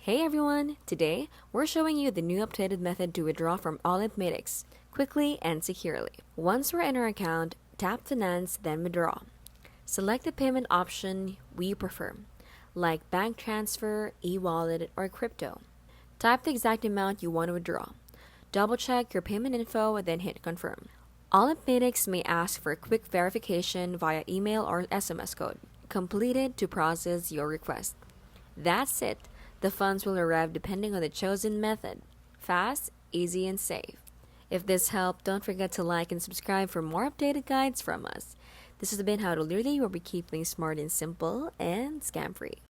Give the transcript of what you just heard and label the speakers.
Speaker 1: Hey everyone! Today, we're showing you the new updated method to withdraw from Olymp Matix quickly and securely. Once we're in our account, tap Finance, then Withdraw. Select the payment option we prefer, like bank transfer, e-wallet, or crypto. Type the exact amount you want to withdraw. Double check your payment info, then hit Confirm. Olymp Matix may ask for a quick verification via email or SMS code. Complete it to process your request. That's it. The funds will arrive depending on the chosen method. Fast, easy, and safe. If this helped, don't forget to like and subscribe for more updated guides from us. This has been How to Literally, where we keep things smart and simple and scam-free.